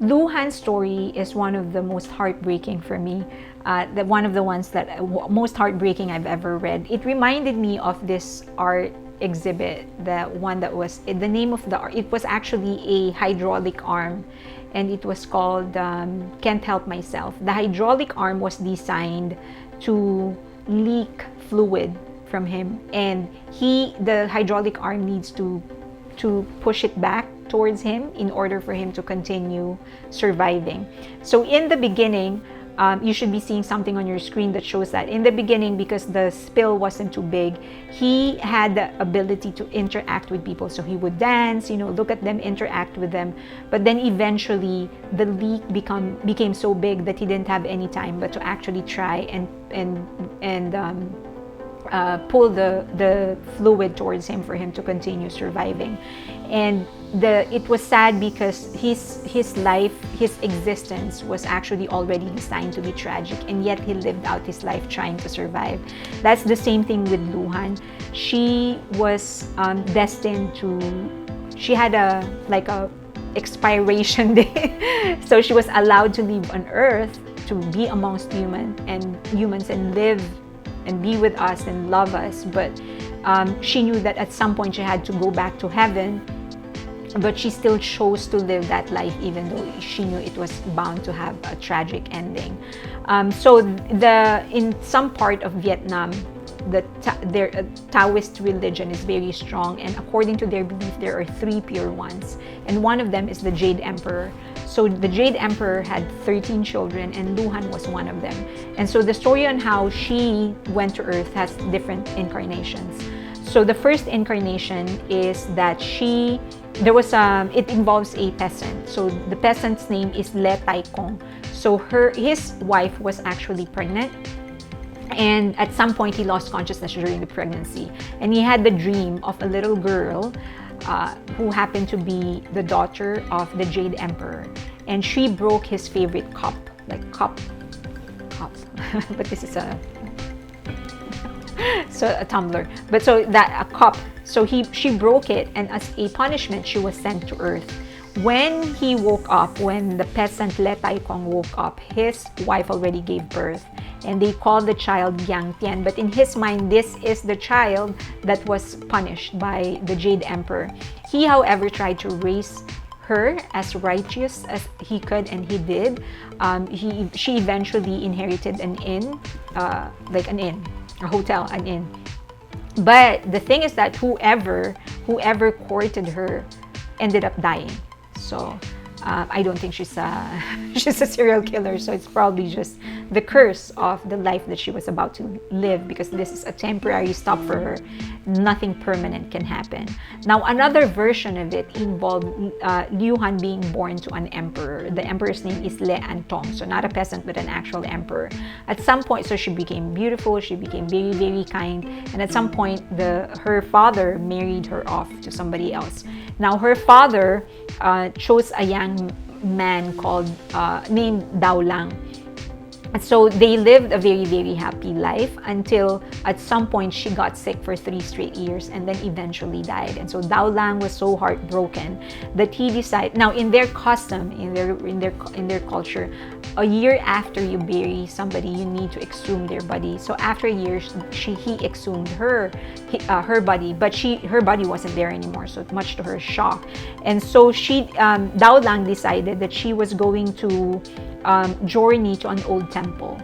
Luhan's story is one of the most heartbreaking for me. One of the ones that most heartbreaking I've ever read. It reminded me of this art exhibit, the one that was the name of the art. It was actually a hydraulic arm, and it was called Can't Help Myself. The hydraulic arm was designed to leak fluid from him, and the hydraulic arm needs to push it back towards him in order for him to continue surviving. So in the beginning, you should be seeing something on your screen that shows that in the beginning, because the spill wasn't too big, he had the ability to interact with people. So he would dance, look at them, interact with them. But then eventually the leak became so big that he didn't have any time but to actually try and pull the fluid towards him for him to continue surviving. And it was sad because his life, his existence was actually already designed to be tragic, and yet he lived out his life trying to survive. That's the same thing with Luhan. She was destined to, she had a expiration day. So she was allowed to leave on earth to be amongst humans and live and be with us and love us, but she knew that at some point she had to go back to heaven, but she still chose to live that life even though she knew it was bound to have a tragic ending. So in some part of Vietnam, their Taoist religion is very strong, and according to their belief, there are 3 pure ones, and one of them is the Jade Emperor. So the Jade Emperor had 13 children, and Luhan was one of them. And so the story on how she went to Earth has different incarnations. So the first incarnation is that it involves a peasant. So the peasant's name is Le Tai Kong. So his wife was actually pregnant, and at some point he lost consciousness during the pregnancy, and he had the dream of a little girl who happened to be the daughter of the Jade Emperor, and she broke his favorite cup, cup, but this is a tumbler, but so that a cup. So she broke it, and as a punishment, she was sent to Earth. When he woke up, when the peasant Le Tai Kong woke up, his wife already gave birth, and they called the child Yang Tian. But in his mind, this is the child that was punished by the Jade Emperor. He, however, tried to raise her as righteous as he could, and he did. She eventually inherited an inn, a hotel, an inn. But the thing is that whoever courted her ended up dying. So I don't think she's a serial killer. So it's probably just the curse of the life that she was about to live, because this is a temporary stop for her. Nothing permanent can happen. Now, another version of it involved Liu Han being born to an emperor. The emperor's name is Le Antong, so not a peasant but an actual emperor. At some point, so she became beautiful, she became very, very kind, and at some point, her father married her off to somebody else. Now, her father chose a young man called named Dao Lang. So they lived a very, very happy life until at some point she got sick for 3 straight years and then eventually died. And so Dao Lang was so heartbroken that he decided. Now, in their custom, in their culture, a year after you bury somebody, you need to exhume their body. So after a year, he exhumed her body, but her body wasn't there anymore. So much to her shock, and so Dao Lang decided that she was going to journey to an old temple,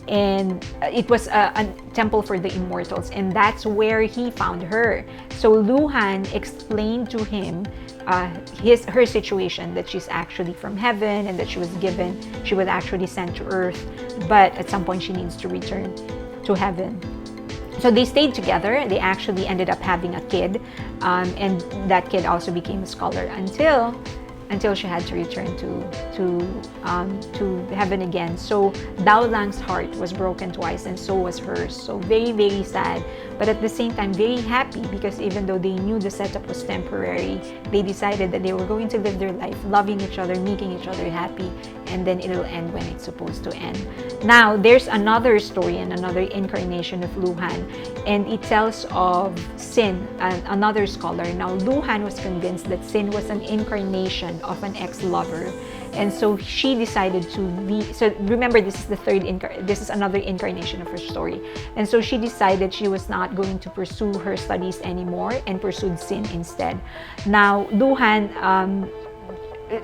and it was a temple for the immortals, and that's where he found her. So Luhan explained to him her situation, that she's actually from heaven and that she was actually sent to earth, but at some point she needs to return to heaven. So they stayed together. They actually ended up having a kid, and that kid also became a scholar until she had to return to heaven again. So Dao Lang's heart was broken twice, and so was hers. So very, very sad, but at the same time very happy, because even though they knew the setup was temporary, they decided that they were going to live their life loving each other, making each other happy, and then it'll end when it's supposed to end. Now, there's another story and another incarnation of Luhan, and it tells of Sin, another scholar. Now, Luhan was convinced that Sin was an incarnation of an ex-lover. And so she decided to leave. So remember, this is this is another incarnation of her story. And so she decided she was not going to pursue her studies anymore and pursued sin instead. Now, Luhan,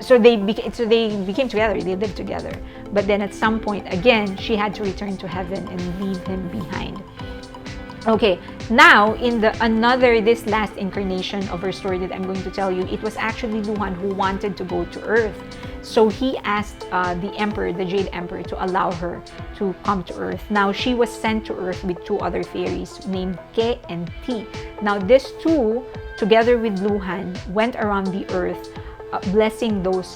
so they became together, they lived together. But then at some point, again, she had to return to heaven and leave him behind. Okay, now in this last incarnation of her story that I'm going to tell you, it was actually Luhan who wanted to go to Earth. So he asked the emperor, the Jade Emperor, to allow her to come to Earth. Now she was sent to Earth with two other fairies named Ke and Ti. Now these two, together with Luhan, went around the Earth blessing those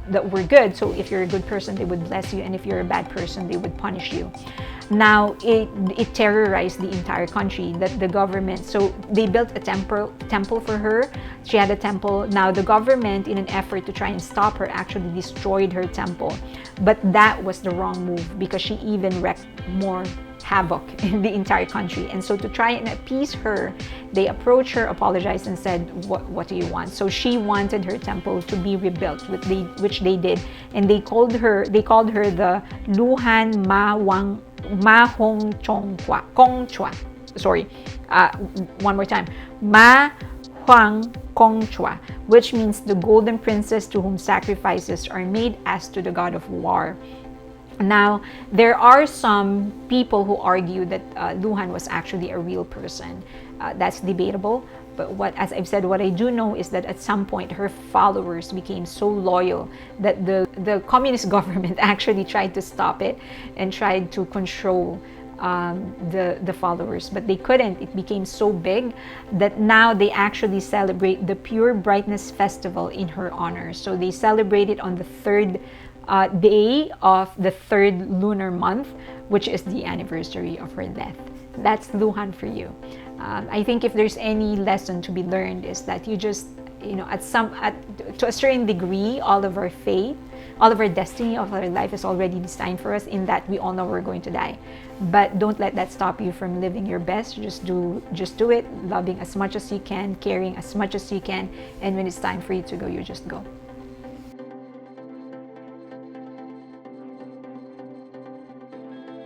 that were good. So if you're a good person, they would bless you, and if you're a bad person, they would punish you. Now it terrorized the entire country, that the government, so they built a temple for her. She had a temple. Now the government, in an effort to try and stop her, actually destroyed her temple. But that was the wrong move, because she even wreaked more havoc in the entire country. And so to try and appease her, they approached her, apologized, and said, what do you want? So she wanted her temple to be rebuilt, which they did. And they called her the Luhan Ma Hong Kong Chua. Sorry, one more time. Ma Huang Kong Chua, which means the golden princess to whom sacrifices are made as to the god of war. Now, there are some people who argue that Luhan was actually a real person. That's debatable. But as I've said, what I do know is that at some point her followers became so loyal that the communist government actually tried to stop it and tried to control the followers, but they couldn't. It became so big that now they actually celebrate the Pure Brightness Festival in her honor. So they celebrate it on the third day of the third lunar month, which is the anniversary of her death. That's Luhan for you. I think if there's any lesson to be learned, is that you just, to a certain degree, all of our fate, all of our destiny, all of our life is already designed for us, in that we all know we're going to die. But don't let that stop you from living your best. Just do it, loving as much as you can, caring as much as you can, and when it's time for you to go, you just go.